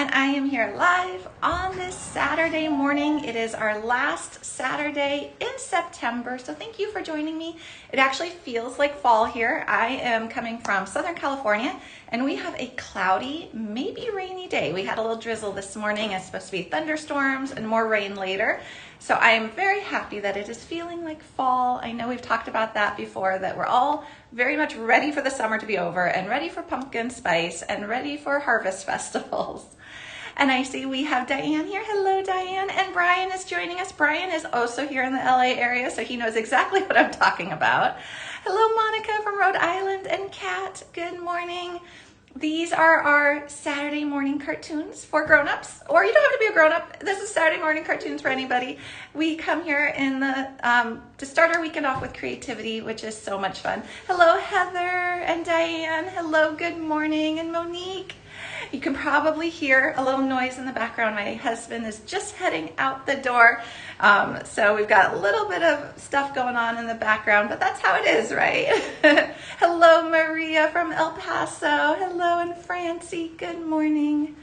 and I am here live on this Saturday morning. It is our last Saturday in September, so thank you for joining me. It actually feels like fall here. I am coming from Southern California, and we have a cloudy, maybe rainy day. We had a little drizzle this morning. It's supposed to be thunderstorms and more rain later. So I am very happy that it is feeling like fall. I know we've talked about that before, that we're all very much ready for the summer to be over and ready for pumpkin spice and ready for harvest festivals. And I see we have Diane here. Hello, Diane. And Brian is joining us. Brian is also here in the LA area, so he knows exactly what I'm talking about. Hello, Monica from Rhode Island, and Kat, good morning. These are our Saturday morning cartoons for grown-ups, or you don't have to be a grown-up. This is Saturday morning cartoons for anybody. We come here in the to start our weekend off with creativity, which is so much fun. Hello, Heather and Diane. Hello, good morning, and Monique. You can probably hear a little noise in the background. My husband is just heading out the door. So we've got a little bit of stuff going on in the background, but that's how it is, right? Hello, Maria from El Paso. Hello, and Francie, good morning.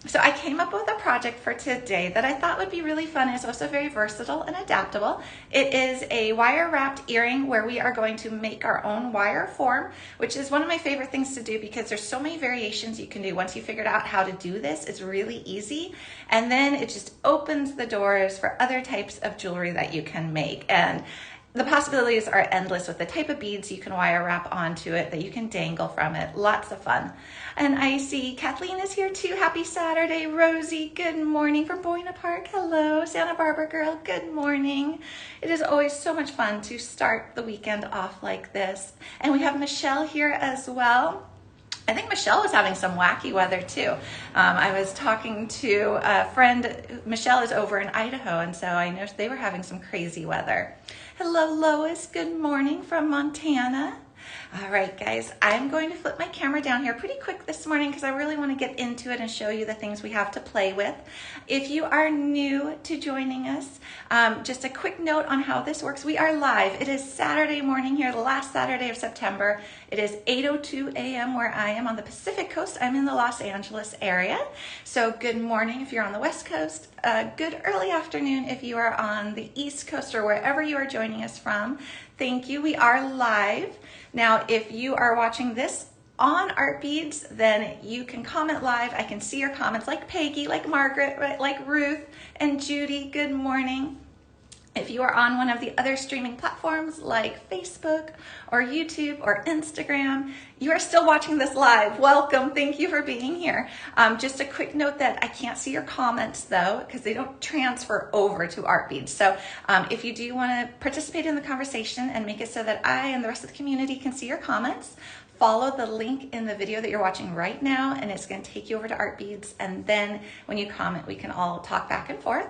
So I came up with a project for today that I thought would be really fun. It's also very versatile and adaptable. It is a wire wrapped earring where we are going to make our own wire form, which is one of my favorite things to do because there's so many variations you can do. Once you figured out how to do this, it's really easy. And then it just opens the doors for other types of jewelry that you can make. And the possibilities are endless with the type of beads you can wire wrap onto it, that you can dangle from it. Lots of fun. And I see Kathleen is here too. Happy Saturday. Rosie, good morning from Buena Park. Hello. Santa Barbara girl, good morning. It is always so much fun to start the weekend off like this. And we have Michelle here as well. I think Michelle was having some wacky weather too. I was talking to a friend. Michelle is over in Idaho, and so I know they were having some crazy weather. Hello, Lois. Good morning from Montana. All right, guys, I'm going to flip my camera down here pretty quick this morning because I really want to get into it and show you the things we have to play with. If you are new to joining us, just a quick note on how this works. We are live. It is Saturday morning here, the last Saturday of September. It is 8:02 a.m. where I am on the Pacific Coast. I'm in the Los Angeles area. So good morning if you're on the West Coast. Good early afternoon if you are on the East Coast or wherever you are joining us from. Thank you. We are live. Now, if you are watching this on Art Beads, then you can comment live. I can see your comments, like Peggy, like Margaret, right? Like Ruth and Judy. Good morning. If you are on one of the other streaming platforms like Facebook or YouTube or Instagram, you are still watching this live. Welcome. Thank you for being here. Just a quick note that I can't see your comments though, because they don't transfer over to Art Beads. So if you do want to participate in the conversation and make it so that I and the rest of the community can see your comments, follow the link in the video that you're watching right now, and it's going to take you over to Art Beads. And then when you comment, we can all talk back and forth.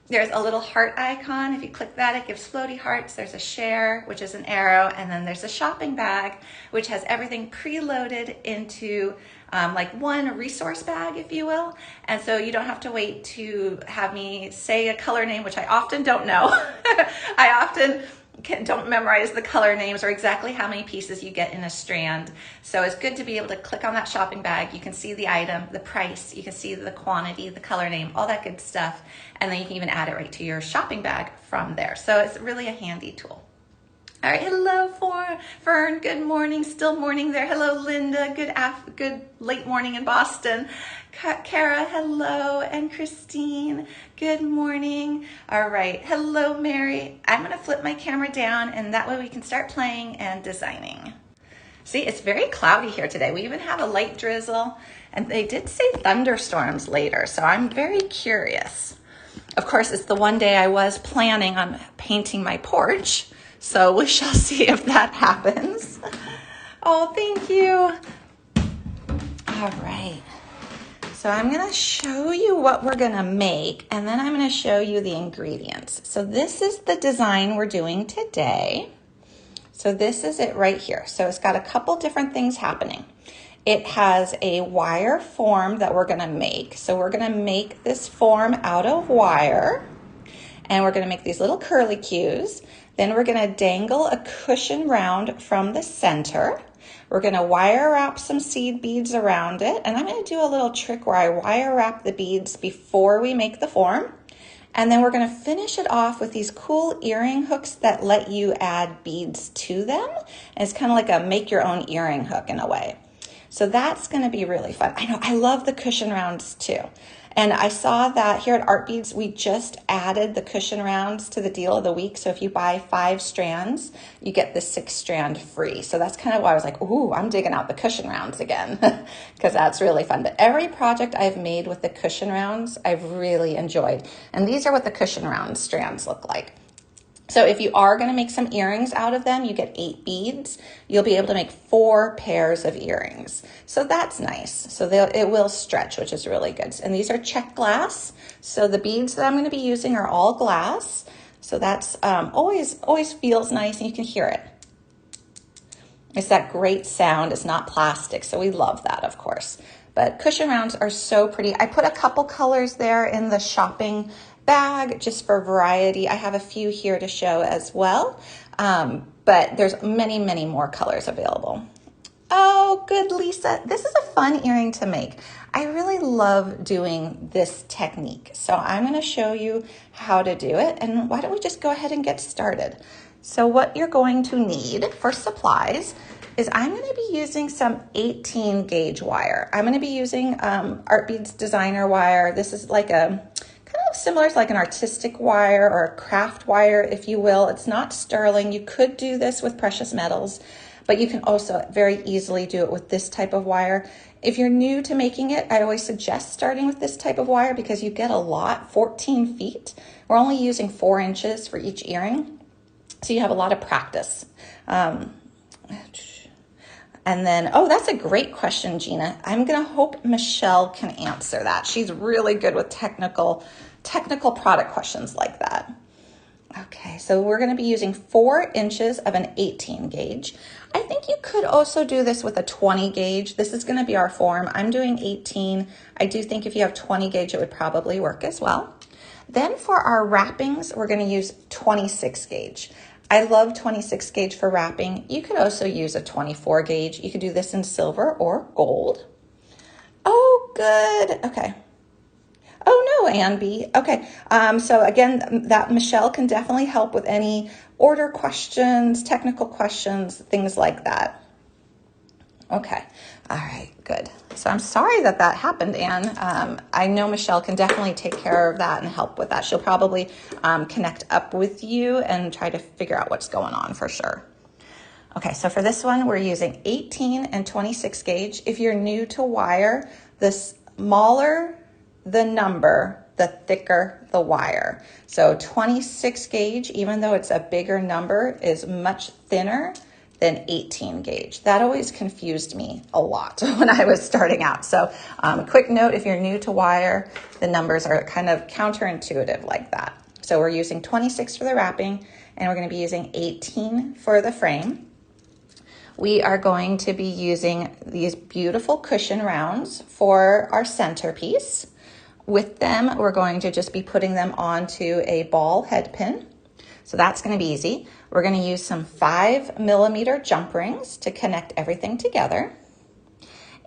There's a little heart icon. If you click that, it gives floaty hearts. There's a share, which is an arrow, and then there's a shopping bag, which has everything preloaded into like one resource bag, if you will. And so you don't have to wait to have me say a color name, which I often don't know. I often don't memorize the color names or exactly how many pieces you get in a strand. So it's good to be able to click on that shopping bag. You can see the item, the price, you can see the quantity, the color name, all that good stuff. And then you can even add it right to your shopping bag from there. So it's really a handy tool. All right, hello Fern, good morning, still morning there. Hello Linda, good late morning in Boston. Kara, hello, and Christine, good morning. All right, hello Mary. I'm gonna flip my camera down and that way we can start playing and designing. See, it's very cloudy here today. We even have a light drizzle, and they did say thunderstorms later, so I'm very curious. Of course, it's the one day I was planning on painting my porch, so we shall see if that happens. Oh, thank you. All right. So I'm going to show you what we're going to make, and then I'm going to show you the ingredients. So this is the design we're doing today. So this is it right here. So it's got a couple different things happening. It has a wire form that we're going to make. So we're going to make this form out of wire, and we're going to make these little curly cues. Then we're going to dangle a cushion round from the center. We're going to wire wrap some seed beads around it, and I'm going to do a little trick where I wire wrap the beads before we make the form. And then we're going to finish it off with these cool earring hooks that let you add beads to them. And it's kind of like a make your own earring hook in a way. So that's going to be really fun. I know, I love the cushion rounds too. And I saw that here at Art Beads, we just added the cushion rounds to the deal of the week. So if you buy 5 strands, you get the 6th strand free. So that's kind of why I was like, ooh, I'm digging out the cushion rounds again, because that's really fun. But every project I've made with the cushion rounds, I've really enjoyed. And these are what the cushion round strands look like. So if you are going to make some earrings out of them, you get 8 beads. You'll be able to make 4 pairs of earrings. So that's nice. So it will stretch, which is really good. And these are check glass. So the beads that I'm going to be using are all glass. So that's always feels nice, and you can hear it. It's that great sound. It's not plastic. So we love that, of course. But cushion rounds are so pretty. I put a couple colors there in the shopping bag just for variety. I have a few here to show as well, but there's many, many more colors available. Oh, good, Lisa. This is a fun earring to make. I really love doing this technique. So I'm going to show you how to do it. And why don't we just go ahead and get started? So what you're going to need for supplies is I'm going to be using some 18 gauge wire. I'm going to be using Art Beads designer wire. This is like a kind of similar to like an artistic wire or a craft wire, if you will. It's not sterling. You could do this with precious metals, but you can also very easily do it with this type of wire. If you're new to making it, I always suggest starting with this type of wire because you get a lot, 14 feet. We're only using 4 inches for each earring, so you have a lot of practice. And then, oh, that's a great question, Gina. I'm going to hope Michelle can answer that. She's really good with technical product questions like that. Okay, so we're going to be using 4 inches of an 18 gauge. I think you could also do this with a 20 gauge. This is going to be our form. I'm doing 18. I do think if you have 20 gauge, it would probably work as well. Then for our wrappings, we're going to use 26 gauge. I love 26 gauge for wrapping. You could also use a 24 gauge. You could do this in silver or gold. Oh, good. Okay. Oh, no, Ann B. Okay. So again, that Michelle can definitely help with any order questions, technical questions, things like that. Okay. All right, good. So I'm sorry that happened, Anne. I know Michelle can definitely take care of that and help with that. She'll probably connect up with you and try to figure out what's going on for sure. Okay, so for this one, we're using 18 and 26 gauge. If you're new to wire, the smaller the number, the thicker the wire. So 26 gauge, even though it's a bigger number, is much thinner than 18 gauge. That always confused me a lot when I was starting out. So a quick note, if you're new to wire, the numbers are kind of counterintuitive like that. So we're using 26 for the wrapping, and we're going to be using 18 for the frame. We are going to be using these beautiful cushion rounds for our centerpiece. With them, we're going to just be putting them onto a ball head pin. So that's going to be easy. We're going to use some 5mm jump rings to connect everything together.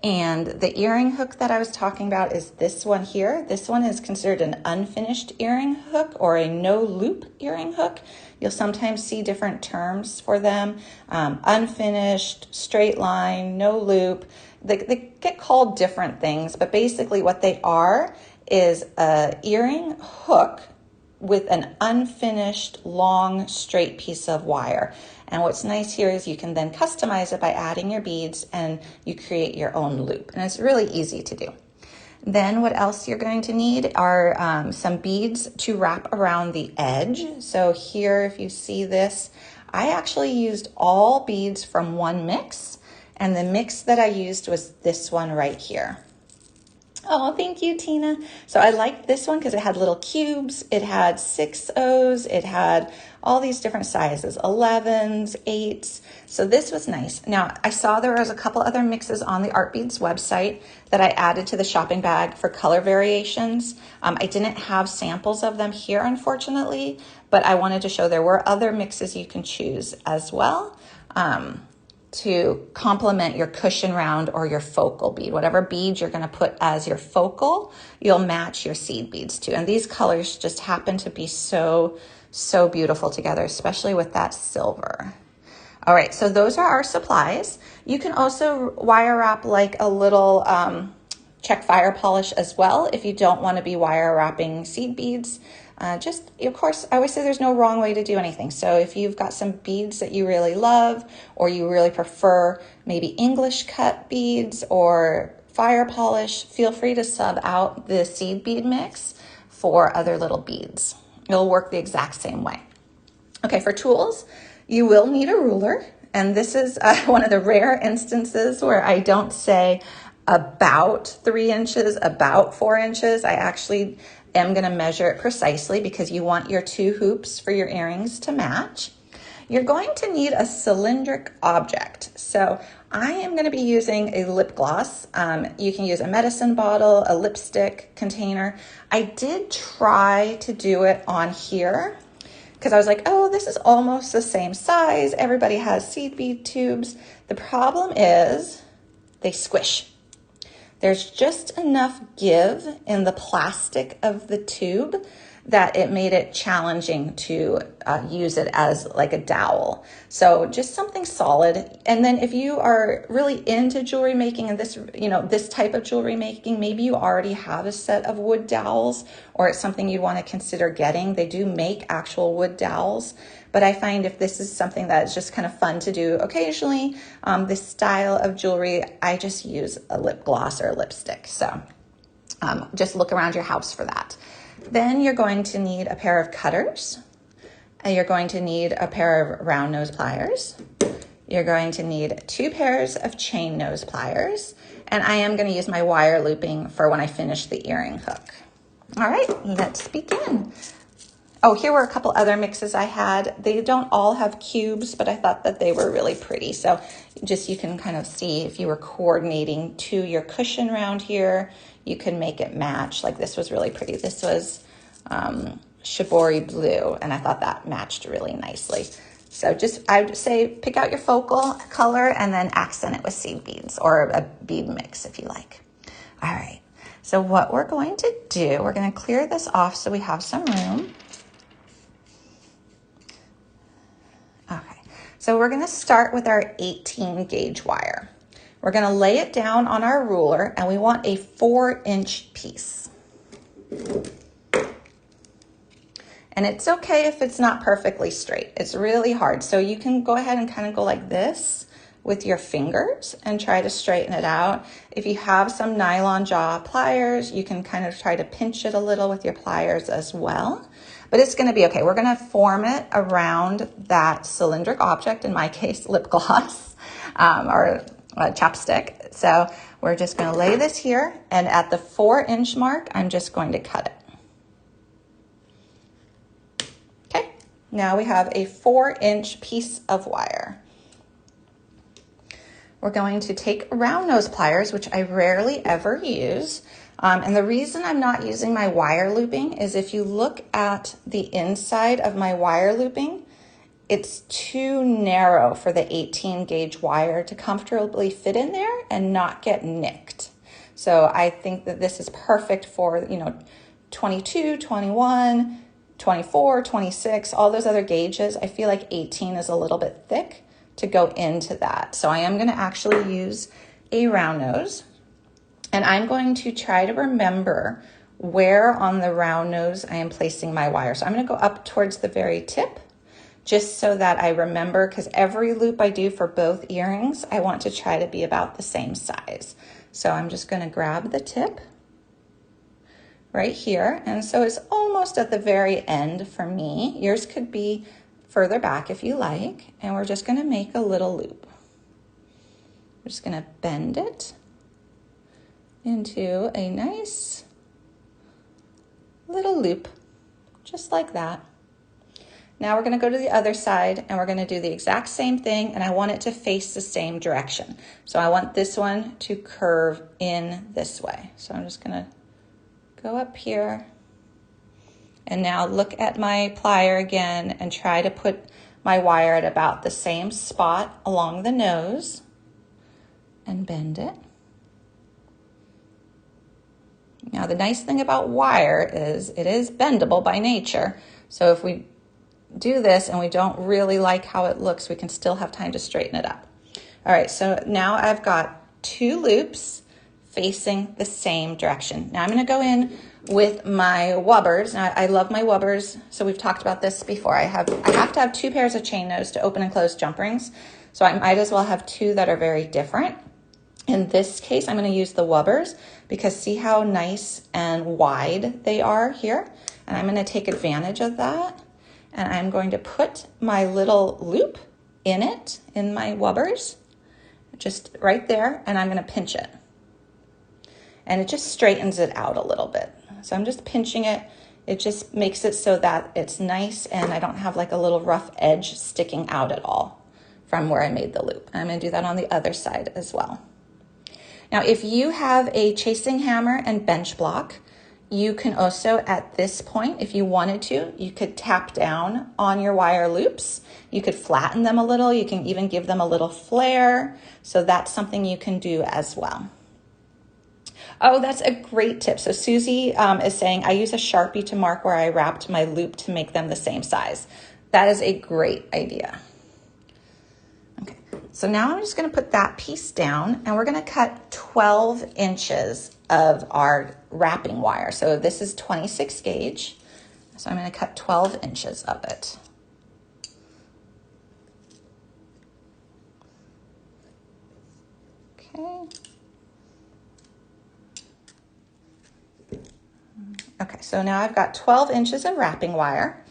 And the earring hook that I was talking about is this one here. This one is considered an unfinished earring hook or a no loop earring hook. You'll sometimes see different terms for them. Unfinished, straight line, no loop. They get called different things, but basically what they are is a earring hook with an unfinished long straight piece of wire. And what's nice here is you can then customize it by adding your beads and you create your own loop. And it's really easy to do. Then what else you're going to need are some beads to wrap around the edge. So here, if you see this, I actually used all beads from one mix. And the mix that I used was this one right here. Oh, thank you, Tina. So I liked this one because it had little cubes. It had 6 O's. It had all these different sizes, 11s, 8s. So this was nice. Now, I saw there was a couple other mixes on the Art Beads website that I added to the shopping bag for color variations. I didn't have samples of them here, unfortunately, but I wanted to show there were other mixes you can choose as well. to complement your cushion round or your focal bead. Whatever bead you're gonna put as your focal, you'll match your seed beads to. And these colors just happen to be so beautiful together, especially with that silver. All right, so those are our supplies. You can also wire wrap like a little check fire polish as well if you don't want to be wire wrapping seed beads. Just, of course, I always say there's no wrong way to do anything. So if you've got some beads that you really love, or you really prefer maybe English cut beads or fire polish, feel free to sub out the seed bead mix for other little beads. It'll work the exact same way. Okay, for tools, you will need a ruler. And this is one of the rare instances where I don't say about 3 inches, about 4 inches. I actually am going to measure it precisely because you want your 2 hoops for your earrings to match. You're going to need a cylindric object. So I am going to be using a lip gloss. You can use a medicine bottle, a lipstick container. I did try to do it on here because I was like, oh, this is almost the same size. Everybody has seed bead tubes. The problem is they squish. There's just enough give in the plastic of the tube that it made it challenging to use it as like a dowel. So just something solid. And then if you are really into jewelry making and this, this type of jewelry making, maybe you already have a set of wood dowels or it's something you want to consider getting. They do make actual wood dowels. But I find if this is something that is just kind of fun to do occasionally, this style of jewelry, I just use a lip gloss or a lipstick. So just look around your house for that. Then you're going to need a pair of cutters. You're going to need a pair of round nose pliers. You're going to need 2 pairs of chain nose pliers. And I am going to use my wire looping for when I finish the earring hook. All right, let's begin. Oh, here were a couple other mixes I had. They don't all have cubes, but I thought that they were really pretty. So just you can kind of see if you were coordinating to your cushion round here, you can make it match. Like this was really pretty. This was shibori blue, and I thought that matched really nicely. So I would say pick out your focal color and then accent it with seed beads or a bead mix if you like. All right, so what we're going to do, we're going to clear this off so we have some room. Okay, so we're going to start with our 18 gauge wire. We're going to lay it down on our ruler and we want a 4-inch piece. And it's okay if it's not perfectly straight. It's really hard. So you can go ahead and kind of go like this with your fingers and try to straighten it out. If you have some nylon jaw pliers, you can kind of try to pinch it a little with your pliers as well. But it's going to be okay. We're going to form it around that cylindric object, in my case, lip gloss or chapstick. So we're just going to lay this here, and at the 4-inch mark, I'm just going to cut it. Okay, now we have a 4-inch piece of wire. We're going to take round nose pliers, which I rarely ever use. And the reason I'm not using my wire looping is if you look at the inside of my wire looping, it's too narrow for the 18 gauge wire to comfortably fit in there and not get nicked. So I think that this is perfect for, 22, 21, 24, 26, all those other gauges. I feel like 18 is a little bit thick to go into that. So I am going to actually use a round nose, and I'm going to try to remember where on the round nose I am placing my wire. So I'm going to go up towards the very tip, just so that I remember, because every loop I do for both earrings, I want to try to be about the same size. So I'm just going to grab the tip right here. And so it's almost at the very end for me. Yours could be further back if you like. And we're just going to make a little loop. We're just going to bend it into a nice little loop, just like that. Now we're going to go to the other side and we're going to do the exact same thing, and I want it to face the same direction. So I want this one to curve in this way. So I'm just going to go up here and now look at my plier again and try to put my wire at about the same spot along the nose and bend it. Now, the nice thing about wire is it is bendable by nature. So if we do this and we don't really like how it looks, we can still have time to straighten it up. All right, so now I've got 2 loops facing the same direction. Now I'm going to go in with my wubbers. Now I love my wubbers, so we've talked about this before. I have to have 2 pairs of chain nose to open and close jump rings, so I might as well have 2 that are very different. In this case, I'm going to use the wubbers because see how nice and wide they are here? And I'm going to take advantage of that, and I'm going to put my little loop in it, in my wubbers, just right there, and I'm going to pinch it. And it just straightens it out a little bit. So I'm just pinching it. It just makes it so that it's nice and I don't have like a little rough edge sticking out at all from where I made the loop. I'm going to do that on the other side as well. Now, if you have a chasing hammer and bench block, you can also, at this point, if you wanted to, you could tap down on your wire loops. You could flatten them a little. You can even give them a little flare. So that's something you can do as well. Oh, that's a great tip. So Susie is saying, I use a Sharpie to mark where I wrapped my loop to make them the same size. That is a great idea. Okay, so now I'm just going to put that piece down and we're going to cut 12 inches of our wrapping wire. So this is 26 gauge. So I'm going to cut 12 inches of it. Okay. Okay, so now I've got 12 inches of wrapping wire.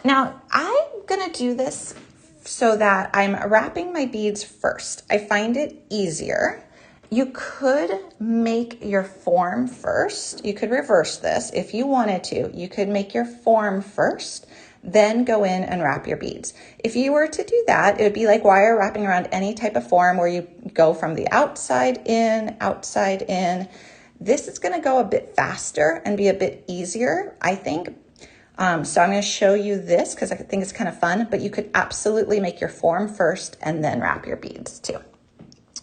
Now I'm gonna do this so that I'm wrapping my beads first. I find it easier. You could make your form first. You could reverse this if you wanted to. You could make your form first, then go in and wrap your beads. If you were to do that, it would be like wire wrapping around any type of form where you go from the outside in, outside in. This is going to go a bit faster and be a bit easier, I think. So I'm going to show you this because I think it's kind of fun, but you could absolutely make your form first and then wrap your beads too.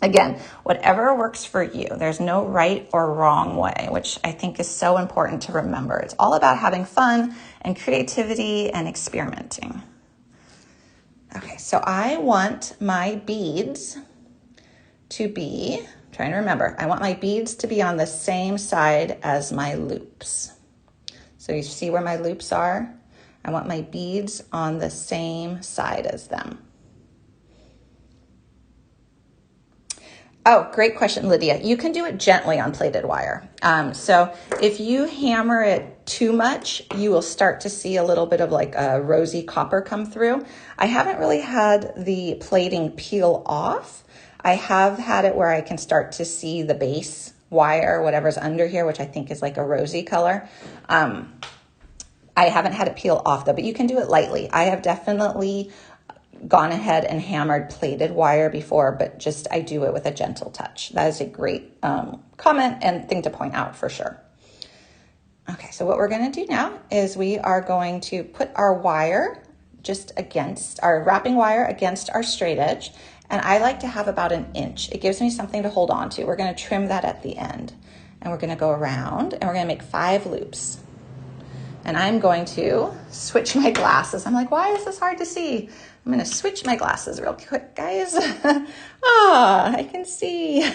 Again, whatever works for you. There's no right or wrong way, which I think is so important to remember. It's all about having fun and creativity and experimenting. Okay, so I want my beads to be, I'm trying to remember, I want my beads to be on the same side as my loops. So you see where my loops are? I want my beads on the same side as them. Oh, great question, Lydia. You can do it gently on plaited wire. So if you hammer it too much, you will start to see a little bit of like a rosy copper come through. I haven't really had the plating peel off. I have had it where I can start to see the base wire, whatever's under here, which I think is like a rosy color. I haven't had it peel off though, but you can do it lightly. I have definitely gone ahead and hammered plaited wire before, but just I do it with a gentle touch. That is a great comment and thing to point out for sure. Okay, so what we're going to do now is we are going to put our wire just against our wrapping wire against our straight edge, and I like to have about 1 inch. It gives me something to hold on to. We're going to trim that at the end, and we're going to go around and we're going to make 5 loops. And I'm going to switch my glasses. I'm like, why is this hard to see? I'm going to switch my glasses real quick, guys. I can see.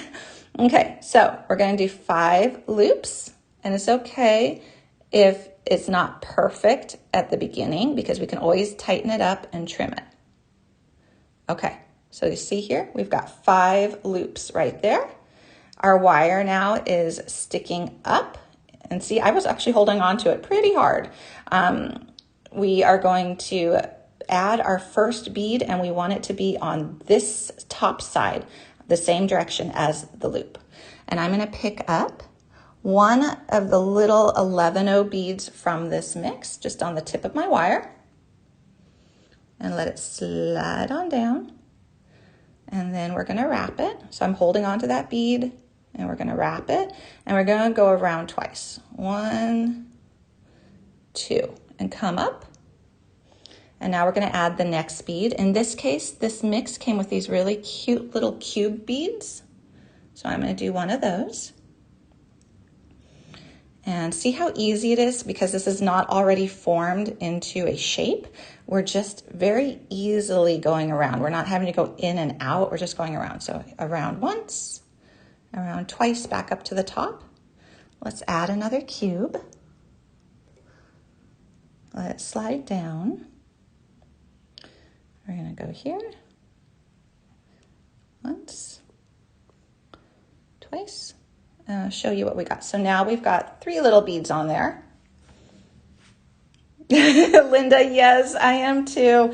Okay, so we're going to do 5 loops, and it's okay if it's not perfect at the beginning because we can always tighten it up and trim it. Okay, so you see here, we've got 5 loops right there. Our wire now is sticking up. And see, I was actually holding on to it pretty hard. We are going to add our first bead, and we want it to be on this top side, the same direction as the loop. And I'm going to pick up one of the little 11-0 beads from this mix, just on the tip of my wire, and let it slide on down. And then we're going to wrap it. So I'm holding on to that bead, and we're going to wrap it, and we're going to go around twice. 1, 2, and come up. And now we're going to add the next bead. In this case, this mix came with these really cute little cube beads. So I'm going to do one of those. And see how easy it is because this is not already formed into a shape. We're just very easily going around. We're not having to go in and out. We're just going around. So around once, around twice, back up to the top. Let's add another cube. Let it slide down. We're going to go here. Once, twice. I'll show you what we got. So now we've got 3 little beads on there. Linda, yes, I am too.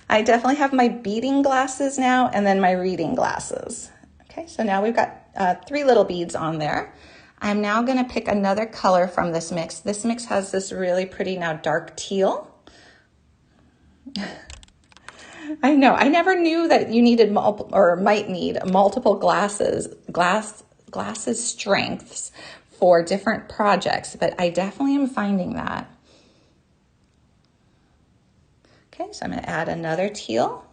I definitely have my beading glasses now and then my reading glasses. Okay, so now we've got 3 little beads on there. I'm now going to pick another color from this mix. This mix has this really pretty now dark teal. I know, I never knew that you needed might need multiple glasses strengths for different projects, but I definitely am finding that. Okay, so I'm going to add another teal.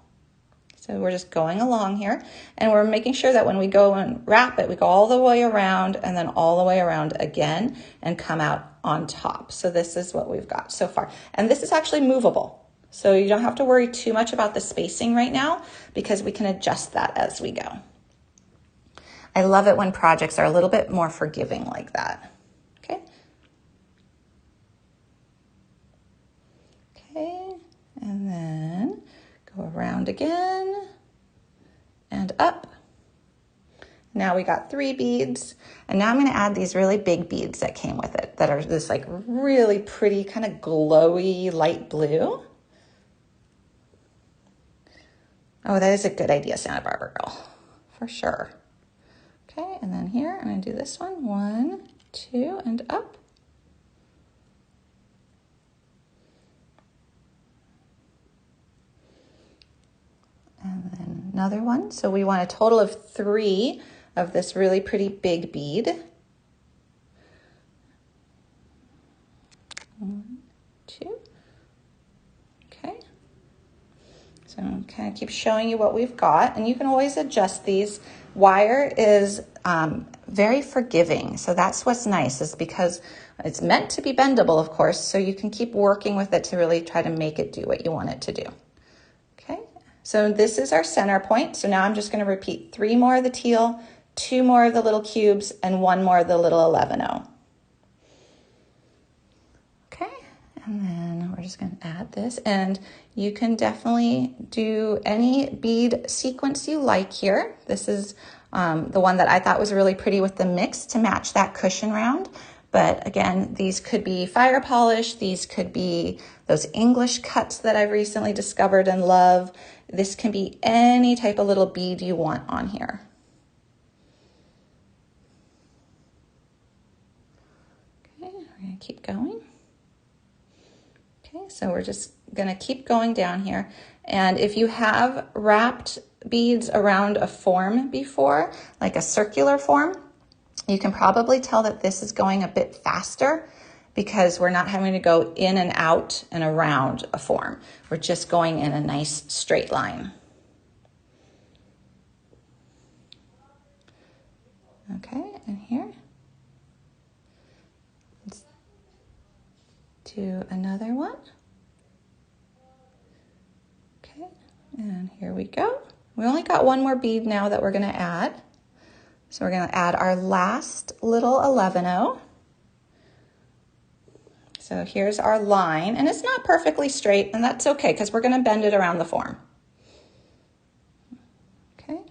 So we're just going along here, and we're making sure that when we go and wrap it, we go all the way around and then all the way around again and come out on top. So this is what we've got so far. And this is actually movable. So you don't have to worry too much about the spacing right now because we can adjust that as we go. I love it when projects are a little bit more forgiving like that. Okay. Okay, and then go around again and up. Now we got 3 beads, and now I'm going to add these really big beads that came with it that are this like really pretty kind of glowy light blue. Oh, that is a good idea, Santa Barbara girl, for sure. Okay, and then here, I'm going to do this one. 1, 2, and up. And then another one. So we want a total of 3 of this really pretty big bead. 1, 2. Okay. So I'm kind of keep showing you what we've got, and you can always adjust these. Wire is very forgiving, so that's what's nice, is because it's meant to be bendable, of course, so you can keep working with it to really try to make it do what you want it to do. Okay, so this is our center point. So now I'm just going to repeat 3 more of the teal, 2 more of the little cubes, and 1 more of the little 11-0. Okay, and then we're just going to add this, and you can definitely do any bead sequence you like here. This is the one that I thought was really pretty with the mix to match that cushion round. But again, these could be fire polish. These could be those English cuts that I've recently discovered and love. This can be any type of little bead you want on here. Okay, we're going to keep going. Okay, so we're just going to keep going down here. And if you have wrapped beads around a form before, like a circular form, you can probably tell that this is going a bit faster because we're not having to go in and out and around a form. We're just going in a nice straight line. Okay, and here. Let's do another one. Okay, and here we go. We only got 1 more bead now that we're going to add. So we're going to add our last little 11-0. So here's our line, and it's not perfectly straight, and that's okay because we're going to bend it around the form. Okay. All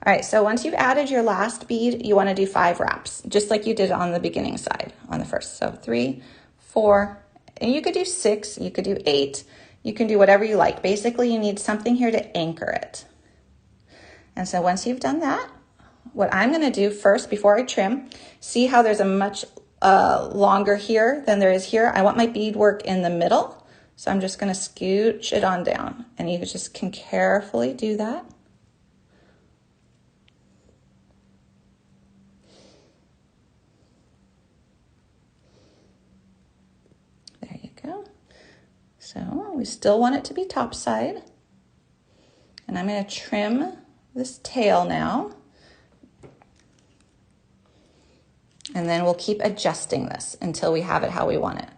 right, so once you've added your last bead, you want to do 5 wraps, just like you did on the beginning side on the first. So 3, 4, and you could do 6, you could do 8, you can do whatever you like. Basically, you need something here to anchor it. And so once you've done that, what I'm going to do first before I trim, see how there's a much longer here than there is here. I want my beadwork in the middle, so I'm just going to scooch it on down, and you just can carefully do that. There you go. So we still want it to be top side. And I'm going to trim this tail now. And then we'll keep adjusting this until we have it how we want it.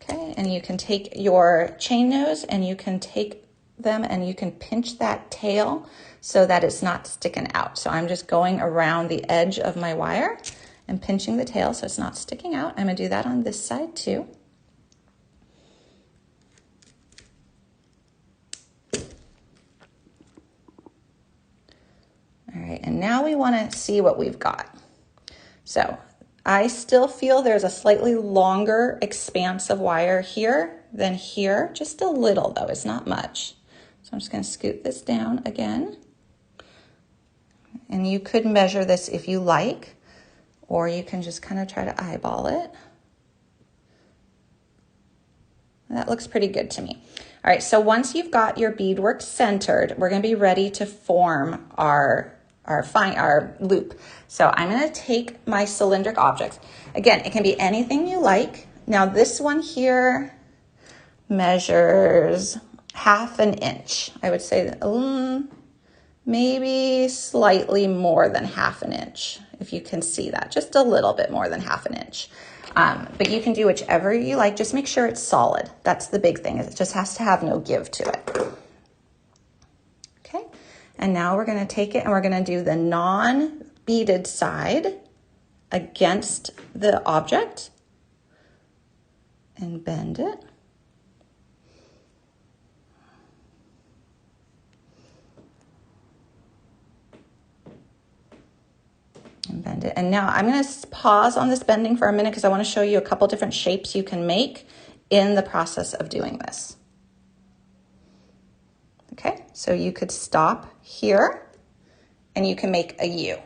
Okay, and you can take your chain nose and you can take them and you can pinch that tail so that it's not sticking out. So I'm just going around the edge of my wire and pinching the tail so it's not sticking out. I'm going to do that on this side too. All right, and now we want to see what we've got. So I still feel there's a slightly longer expanse of wire here than here, just a little though, it's not much. So I'm just going to scoot this down again. And you could measure this if you like, or you can just kind of try to eyeball it. That looks pretty good to me. All right, so once you've got your beadwork centered, we're going to be ready to form our loop. So I'm going to take my cylindric objects. Again, it can be anything you like. Now this one here measures 1/2 inch. I would say maybe slightly more than 1/2 inch, if you can see that, just a little bit more than 1/2 inch. But you can do whichever you like. Just make sure it's solid. That's the big thing, is it just has to have no give to it. Okay, and now we're going to take it and we're going to do the non-beaded side against the object and bend it. And bend it. And now I'm going to pause on this bending for a minute because I want to show you a couple different shapes you can make in the process of doing this. Okay, so you could stop here and you can make a U.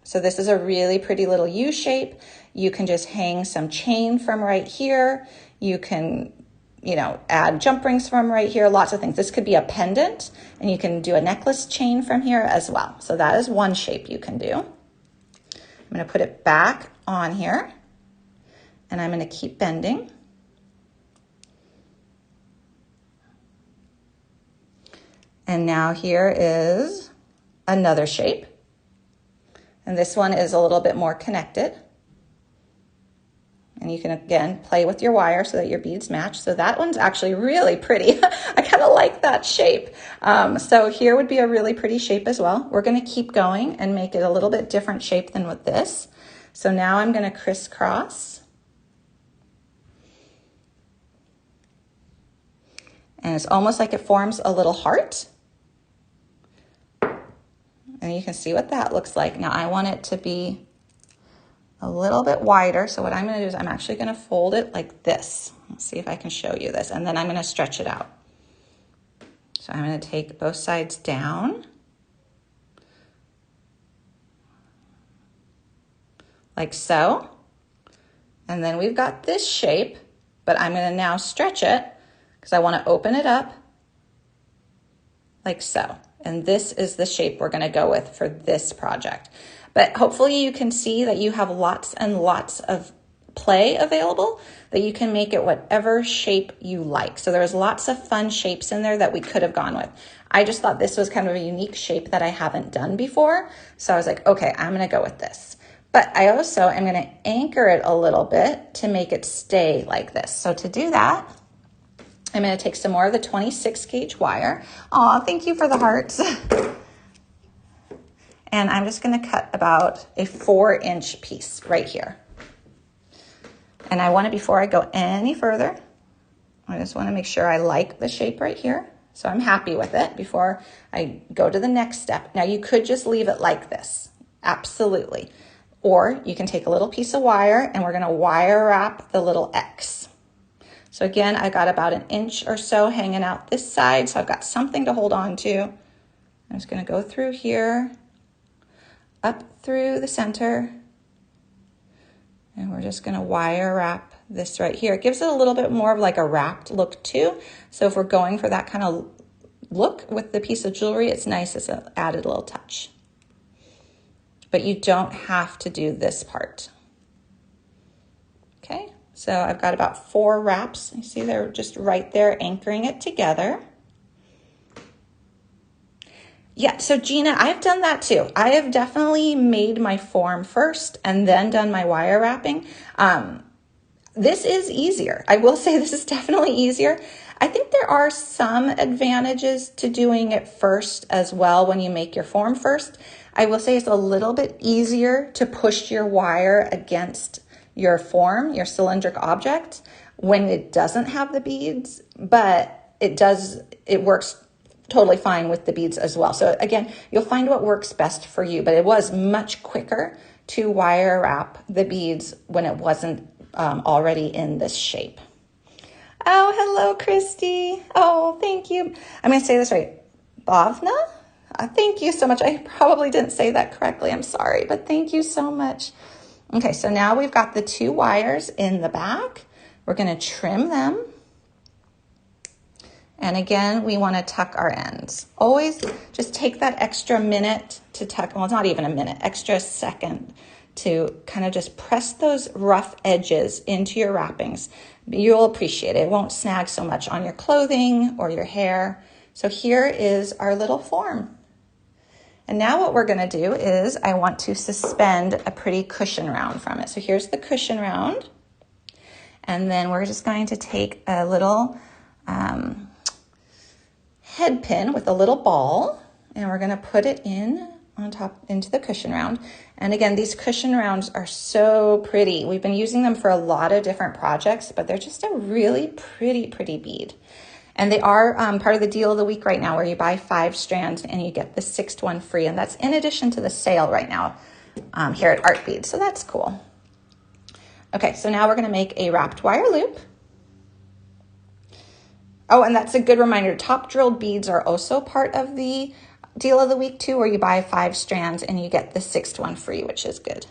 So this is a really pretty little U shape. You can just hang some chain from right here. You can, add jump rings from right here, lots of things. This could be a pendant, and you can do a necklace chain from here as well. So that is one shape you can do. I'm going to put it back on here, and I'm going to keep bending. And now here is another shape. And this one is a little bit more connected. And you can, again, play with your wire so that your beads match. So that one's actually really pretty. I kind of like that shape. So here would be a really pretty shape as well. We're going to keep going and make it a little bit different shape than with this. So now I'm going to crisscross. And it's almost like it forms a little heart. And you can see what that looks like. Now I want it to be a little bit wider. So what I'm going to do is I'm actually going to fold it like this. Let's see if I can show you this. And then I'm going to stretch it out. So I'm going to take both sides down. Like so. And then we've got this shape, but I'm going to now stretch it because I want to open it up like so. And this is the shape we're going to go with for this project. But hopefully you can see that you have lots and lots of play available, that you can make it whatever shape you like. So there's lots of fun shapes in there that we could have gone with. I just thought this was kind of a unique shape that I haven't done before. So I was like, okay, I'm going to go with this. But I also am going to anchor it a little bit to make it stay like this. So to do that, I'm going to take some more of the 26 gauge wire. Aw, thank you for the hearts. And I'm just going to cut about a 4-inch piece right here. And I want to, before I go any further, I just want to make sure I like the shape right here. So I'm happy with it before I go to the next step. Now you could just leave it like this. Absolutely. Or you can take a little piece of wire and we're going to wire wrap the little X. So again, I got about 1 inch or so hanging out this side. So I've got something to hold on to. I'm just going to go through here, up through the center, and we're just going to wire wrap this right here. It gives it a little bit more of like a wrapped look too. So if we're going for that kind of look with the piece of jewelry, it's nice as an added little touch. But you don't have to do this part. Okay, So I've got about 4 wraps. You see they're just right there anchoring it together. Yeah, so Gina, I've done that too. I have definitely made my form first and then done my wire wrapping. This is easier. I will say this is definitely easier. I think there are some advantages to doing it first as well when you make your form first. I will say it's a little bit easier to push your wire against your form, your cylindric object, when it doesn't have the beads, but it works totally fine with the beads as well. So again, you'll find what works best for you, but it was much quicker to wire wrap the beads when it wasn't already in this shape. Oh, hello, Christy. Oh, thank you. I'm going to say this right. Bhavna? Thank you so much. I probably didn't say that correctly. I'm sorry, but thank you so much. Okay, so now we've got the 2 wires in the back. We're going to trim them. And again, we want to tuck our ends. Always just take that extra minute to tuck, well, it's not even a minute, extra second to kind of just press those rough edges into your wrappings. You'll appreciate it. It won't snag so much on your clothing or your hair. So here is our little form. And now what we're going to do is I want to suspend a pretty cushion round from it. So here's the cushion round. And then we're just going to take a little head pin with a little ball, and we're going to put it in on top into the cushion round. And again, these cushion rounds are so pretty. We've been using them for a lot of different projects, but they're just a really pretty bead. And they are part of the deal of the week right now, where you buy 5 strands and you get the 6th one free. And that's in addition to the sale right now here at Art Bead. So that's cool. Okay, so now we're going to make a wrapped wire loop. Oh, and that's a good reminder. Top drilled beads are also part of the deal of the week too, where you buy 5 strands and you get the 6th one free, which is good.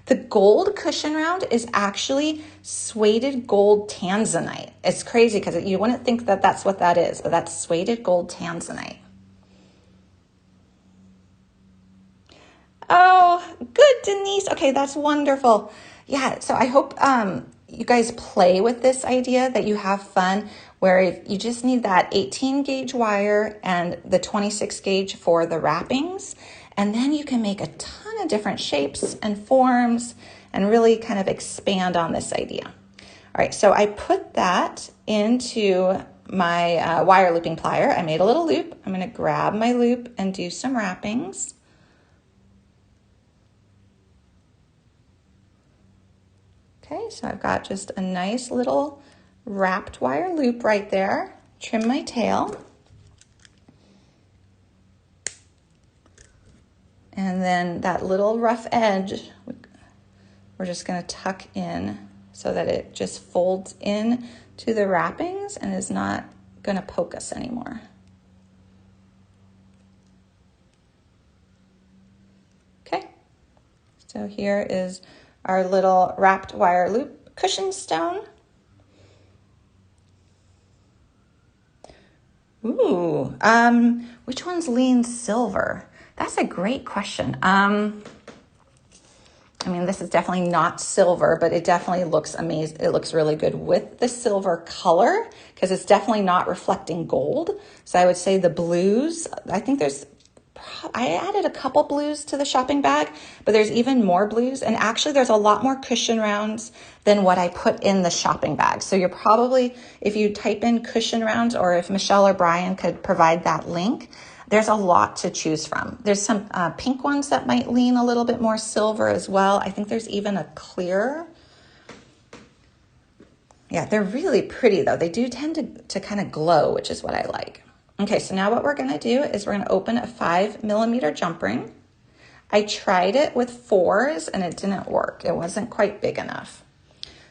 The gold cushion round is actually suede gold tanzanite. It's crazy because you wouldn't think that that's what that is, but that's suede gold tanzanite. Oh, good, Denise. Okay, that's wonderful. Yeah, so I hope you guys play with this idea, that you have fun, where you just need that 18 gauge wire and the 26 gauge for the wrappings. And then you can make a ton of different shapes and forms and really kind of expand on this idea. All right, so I put that into my wire looping plier. I made a little loop. I'm going to grab my loop and do some wrappings. Okay, so I've got just a nice little wrapped wire loop right there. Trim my tail. And then that little rough edge, we're just going to tuck in so that it just folds in to the wrappings and is not going to poke us anymore. Okay, so here is our little wrapped wire loop cushion stone. Ooh, which one's lean silver? That's a great question. I mean, this is definitely not silver, but it definitely looks amazing. It looks really good with the silver color because it's definitely not reflecting gold. So I would say the blues, I added a couple blues to the shopping bag, but there's even more blues. And actually there's a lot more cushion rounds than what I put in the shopping bag. So you're probably, if you type in cushion rounds, or if Michelle or Brian could provide that link, there's a lot to choose from. There's some pink ones that might lean a little bit more silver as well. I think there's even a clear. Yeah, they're really pretty though. They do tend to kind of glow, which is what I like. Okay, so now what we're gonna do is we're gonna open a 5mm jump ring. I tried it with 4s and it didn't work. It wasn't quite big enough.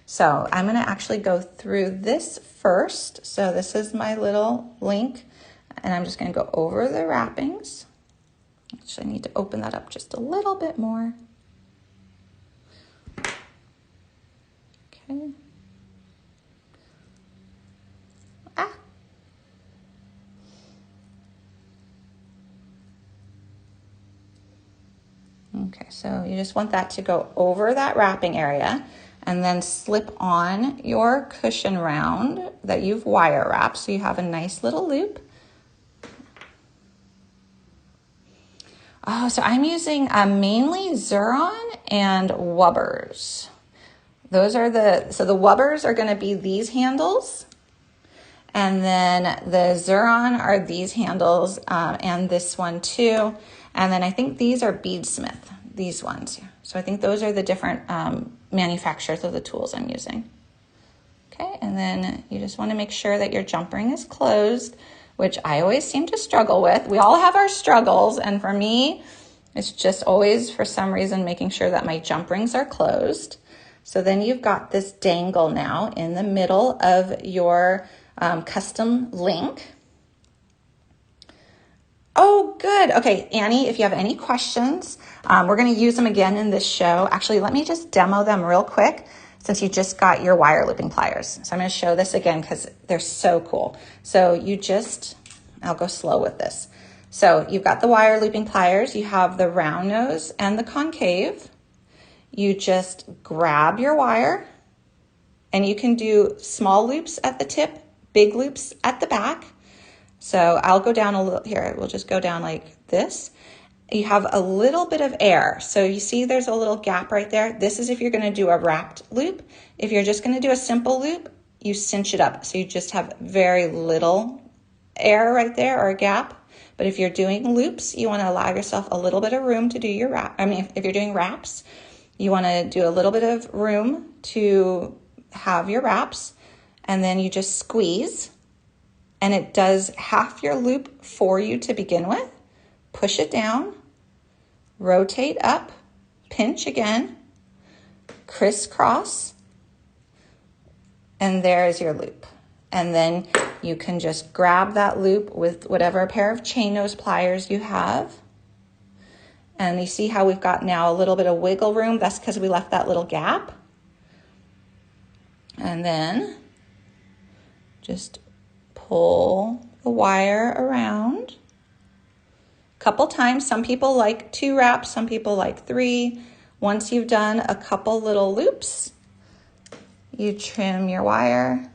So I'm gonna actually go through this first. So this is my little link, and I'm just gonna go over the wrappings. Actually, I need to open that up just a little bit more. Okay. Okay, so you just want that to go over that wrapping area. and then slip on your cushion round that you've wire wrapped so you have a nice little loop. Oh, so I'm using mainly Xuron and Wubbers. Those are so the Wubbers are going to be these handles, and then the Xuron are these handles, and this one too. And then I think these are Beadsmith, these ones. So I think those are the different manufacturers of the tools I'm using. Okay, and then you just want to make sure that your jump ring is closed, which I always seem to struggle with. We all have our struggles, and for me, it's just always, for some reason, making sure that my jump rings are closed. So then you've got this dangle now in the middle of your custom link. Oh, good. Okay, Annie, if you have any questions, we're going to use them again in this show. Actually, let me just demo them real quick since you just got your wire looping pliers. So I'm going to show this again because they're so cool. So I'll go slow with this. So you've got the wire looping pliers, you have the round nose and the concave. You just grab your wire, and you can do small loops at the tip, big loops at the back. So I'll go down a little here. We'll just go down like this. You have a little bit of air. So you see there's a little gap right there. This is if you're going to do a wrapped loop. If you're just going to do a simple loop, you cinch it up. So you just have very little air right there, or a gap. But if you're doing loops, you want to allow yourself a little bit of room to do your wrap. I mean, if you're doing wraps, you want to do a little bit of room to have your wraps, and then you just squeeze, and it does half your loop for you to begin with. Push it down, rotate up, pinch again, crisscross, and there is your loop. And then you can just grab that loop with whatever pair of chain nose pliers you have. And you see how we've got now a little bit of wiggle room. That's because we left that little gap. And then just pull the wire around a couple times. Some people like 2 wraps, some people like 3. Once you've done a couple little loops, you trim your wire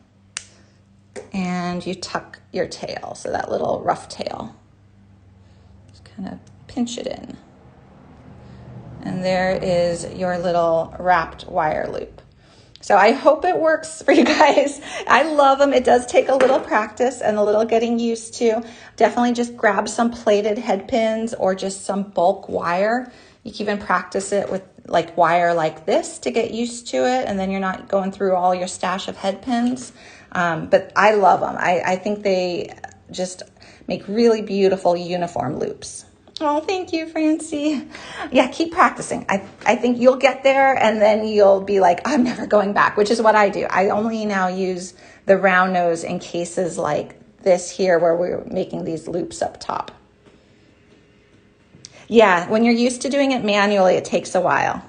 and you tuck your tail, so that little rough tail. Just kind of pinch it in. And there is your little wrapped wire loop. So I hope it works for you guys. I love them. It does take a little practice and a little getting used to. Definitely just grab some plated head pins or just some bulk wire. You can even practice it with like wire like this to get used to it, and then you're not going through all your stash of head pins. But I love them. I think they just make really beautiful uniform loops. Oh, thank you, Francie. Yeah, keep practicing. I think you'll get there, and then you'll be like, I'm never going back, which is what I do. I only now use the round nose in cases like this here where we're making these loops up top. Yeah, when you're used to doing it manually, it takes a while.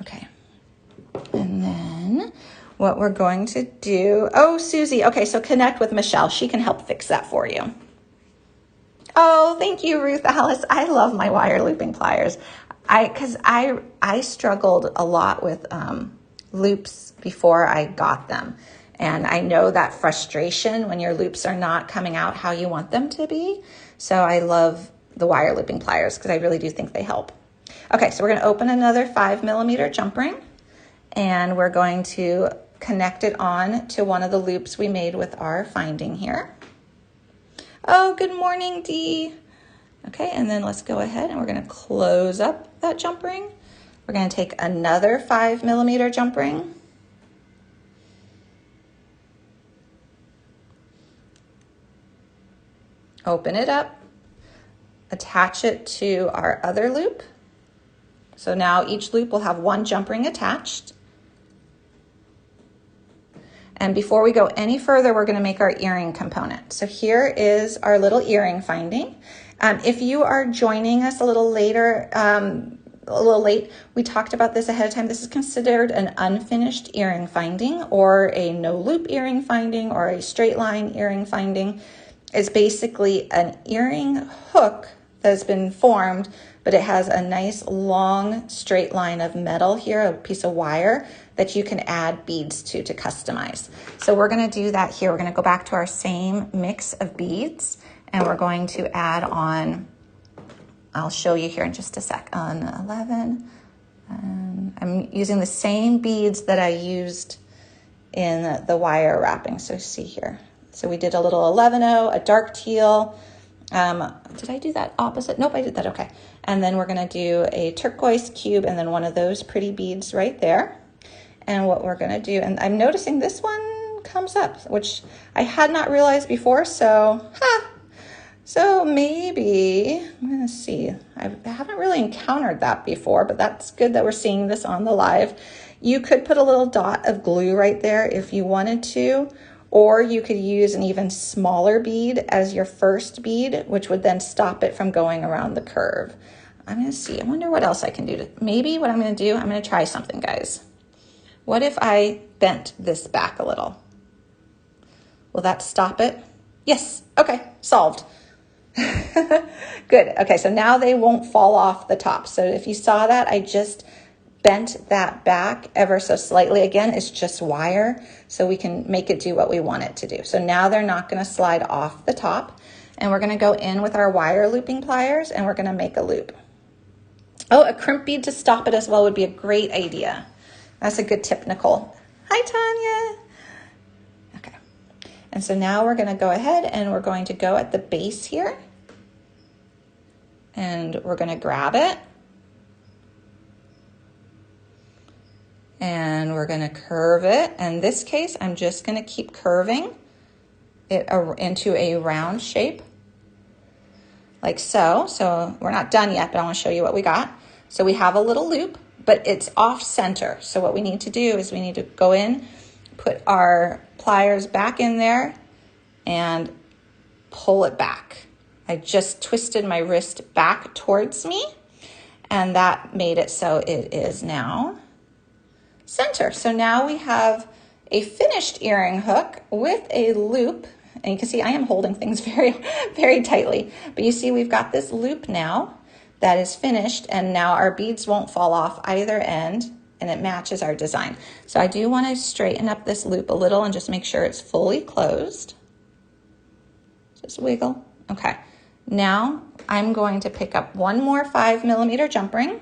Okay. And then what we're going to do, oh, Susie, okay, so connect with Michelle. She can help fix that for you. Oh, thank you, Ruth Alice. I love my wire looping pliers. Because I struggled a lot with loops before I got them. And I know that frustration when your loops are not coming out how you want them to be. So I love the wire looping pliers because I really do think they help. Okay, so we're going to open another 5mm jump ring, and we're going to connect it on to one of the loops we made with our finding here. Oh, good morning, Dee. Okay, and then let's go ahead and we're going to close up that jump ring. We're going to take another 5mm jump ring. Open it up, attach it to our other loop. So now each loop will have one jump ring attached. And before we go any further, we're going to make our earring component. So here is our little earring finding. If you are joining us a little later, a little late, we talked about this ahead of time. This is considered an unfinished earring finding, or a no loop earring finding, or a straight line earring finding. It's basically an earring hook that has been formed but it has a nice long straight line of metal here, a piece of wire that you can add beads to customize. So we're gonna do that here. We're gonna go back to our same mix of beads, and we're going to add on, I'll show you here in just a sec, on 11. I'm using the same beads that I used in the wire wrapping. So see here. So we did a little 11-0, a dark teal. Did I do that opposite? Nope, I did that, okay. And then we're gonna do a turquoise cube and then one of those pretty beads right there. And what we're gonna do, and I'm noticing this one comes up, which I had not realized before, so, So maybe, I'm gonna see, I haven't really encountered that before, but that's good that we're seeing this on the live. You could put a little dot of glue right there if you wanted to, or you could use an even smaller bead as your first bead, which would then stop it from going around the curve. I'm gonna see, I wonder what else I can do. Maybe what I'm gonna do, I'm gonna try something, guys. What if I bent this back a little? Will that stop it? Yes, okay, solved. Good. Okay, so now they won't fall off the top. So if you saw that, I just bent that back ever so slightly. Again, it's just wire, so we can make it do what we want it to do. So now they're not going to slide off the top, and we're going to go in with our wire looping pliers, and we're going to make a loop. Oh, a crimp bead to stop it as well would be a great idea. That's a good tip, Nicole. Hi, Tanya. And so now we're gonna go ahead and we're going to go at the base here. And we're gonna grab it. And we're gonna curve it. In this case, I'm just gonna keep curving it into a round shape. Like so. So we're not done yet, but I wanna show you what we got. So we have a little loop, but it's off center. So what we need to do is we need to go in, put our pliers back in there and pull it back. I just twisted my wrist back towards me, and that made it so it is now center. So now we have a finished earring hook with a loop, and you can see I am holding things very, very tightly, but you see we've got this loop now that is finished, and now our beads won't fall off either end, and it matches our design. So I do want to straighten up this loop a little and just make sure it's fully closed. Just wiggle. Okay. Now I'm going to pick up one more 5mm jump ring.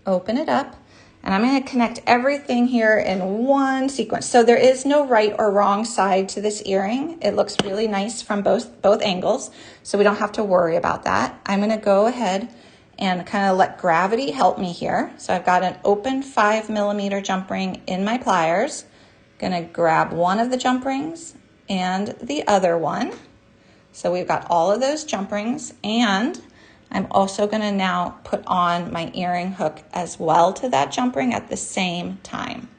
Open it up, and I'm going to connect everything here in one sequence. So there is no right or wrong side to this earring. It looks really nice from both angles, so we don't have to worry about that. I'm going to go ahead and kind of let gravity help me here. So I've got an open 5mm jump ring in my pliers. Going to grab one of the jump rings and the other one. So we've got all of those jump rings, and I'm also going to now put on my earring hook as well to that jump ring at the same time.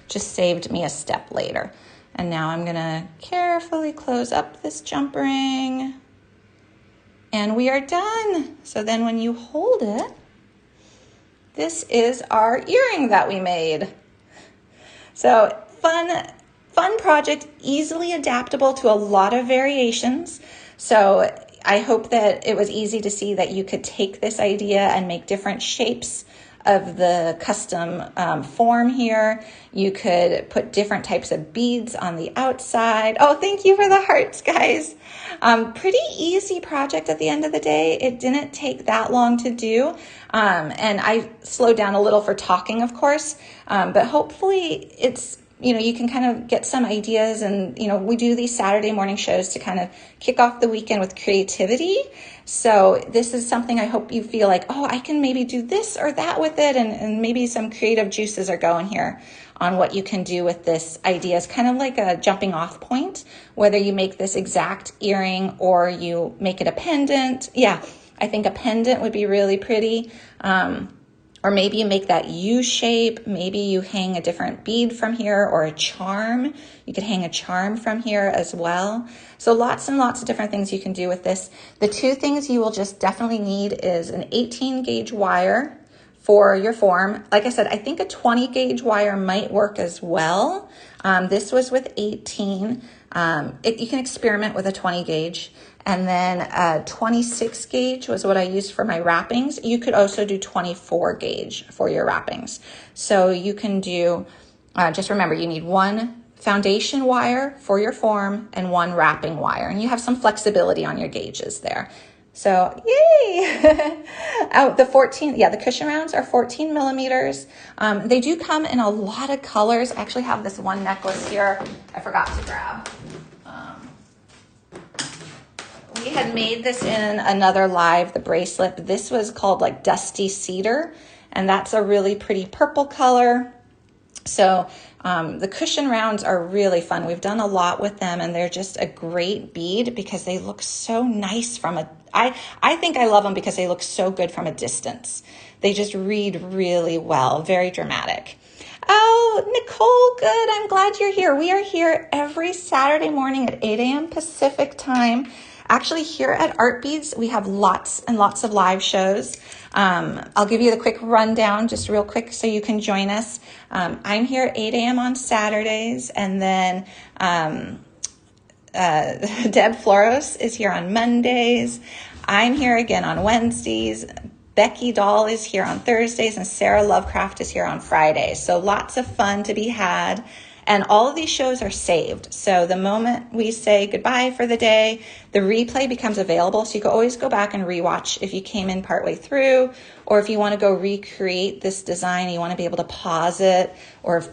Just saved me a step later. And now I'm going to carefully close up this jump ring. And we are done. So then when you hold it, this is our earring that we made. So fun project, easily adaptable to a lot of variations. So I hope that it was easy to see that you could take this idea and make different shapes of the custom form here. You could put different types of beads on the outside. Oh, thank you for the hearts, guys. Pretty easy project at the end of the day. It didn't take that long to do. And I slowed down a little for talking, of course, but hopefully it's, you can kind of get some ideas, and, we do these Saturday morning shows to kind of kick off the weekend with creativity. So this is something I hope you feel like, oh, I can maybe do this or that with it. And maybe some creative juices are going here on what you can do with this idea. It's kind of like a jumping off point, whether you make this exact earring or you make it a pendant. Yeah, I think a pendant would be really pretty. Or maybe you make that U shape. Maybe you hang a different bead from here, or a charm. You could hang a charm from here as well. So lots and lots of different things you can do with this. The two things you will just definitely need is an 18 gauge wire for your form. Like I said, I think a 20 gauge wire might work as well. This was with 18. You can experiment with a 20 gauge. And then a 26 gauge was what I used for my wrappings. You could also do 24 gauge for your wrappings. So you can do, just remember, you need one foundation wire for your form and one wrapping wire. And you have some flexibility on your gauges there. So, yay! Oh, the cushion rounds are 14 millimeters. They do come in a lot of colors. I actually have this one necklace here I forgot to grab. We had made this in another live, the bracelet. This was called like Dusty Cedar, and that's a really pretty purple color. So the cushion rounds are really fun. We've done a lot with them, and they're just a great bead because they look so nice from I think I love them because they look so good from a distance. They just read really well, very dramatic. Oh, Nicole, good. I'm glad you're here. We are here every Saturday morning at 8 a.m. Pacific time. Actually, here at Art Beads, we have lots and lots of live shows. I'll give you the quick rundown just real quick so you can join us. I'm here at 8 a.m. on Saturdays, and then Deb Floros is here on Mondays. I'm here again on Wednesdays. Becky Doll is here on Thursdays, and Sarah Lovecraft is here on Fridays. So lots of fun to be had. And all of these shows are saved. So the moment we say goodbye for the day, the replay becomes available. So you can always go back and rewatch if you came in partway through, or if you want to go recreate this design, you want to be able to pause it, or,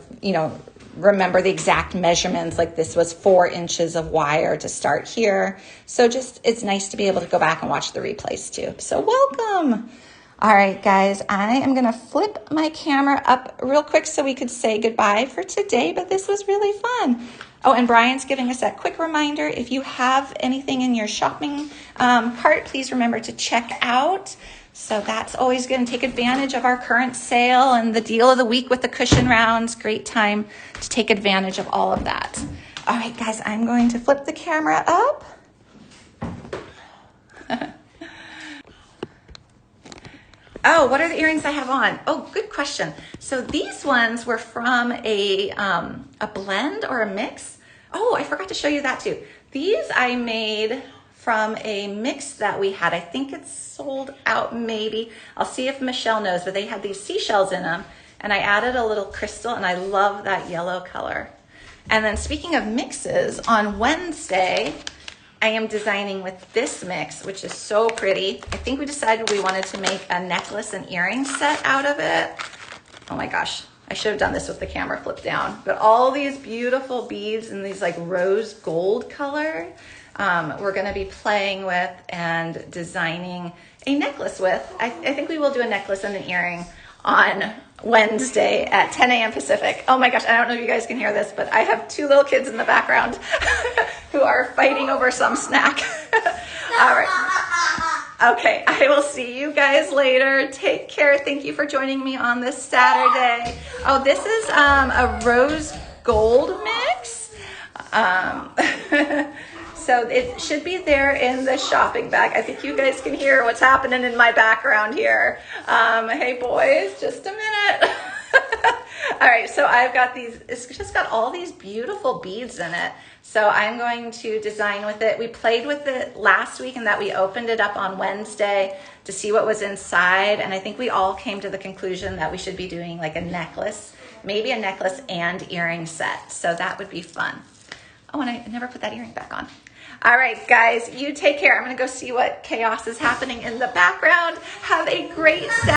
remember the exact measurements. Like this was 4 inches of wire to start here. So it's nice to be able to go back and watch the replays too. So welcome. All right, guys, I am going to flip my camera up real quick so we could say goodbye for today, but this was really fun. Oh, and Brian's giving us that quick reminder. If you have anything in your shopping cart, please remember to check out. So that's always going to take advantage of our current sale and the deal of the week with the cushion rounds. Great time to take advantage of all of that. All right, guys, I'm going to flip the camera up. Oh, what are the earrings I have on? Oh, good question. So these ones were from a blend or a mix. Oh, I forgot to show you that too. These I made from a mix that we had. I think it's sold out maybe. I'll see if Michelle knows, but they had these seashells in them, and I added a little crystal, and I love that yellow color. And then speaking of mixes, on Wednesday, I am designing with this mix, which is so pretty. I think we decided we wanted to make a necklace and earring set out of it. Oh my gosh, I should have done this with the camera flipped down. But all these beautiful beads in these like rose gold color, we're gonna be playing with and designing a necklace with. I think we will do a necklace and an earring on Wednesday at 10 a.m. Pacific. Oh my gosh, I don't know if you guys can hear this, but I have 2 little kids in the background who are fighting over some snack. All right. Okay, I will see you guys later. Take care. Thank you for joining me on this Saturday. Oh, this is a rose gold mix. So it should be there in the shopping bag. I think you guys can hear what's happening in my background here. Hey boys, just a minute. All right, so I've got these, it's just got all these beautiful beads in it. So I'm going to design with it. We played with it last week and that we opened it up on Wednesday to see what was inside. And I think we all came to the conclusion that we should be doing like a necklace, maybe a necklace and earring set. So that would be fun. Oh, and I never put that earring back on. All right, guys, you take care. I'm going to go see what chaos is happening in the background. Have a great Saturday.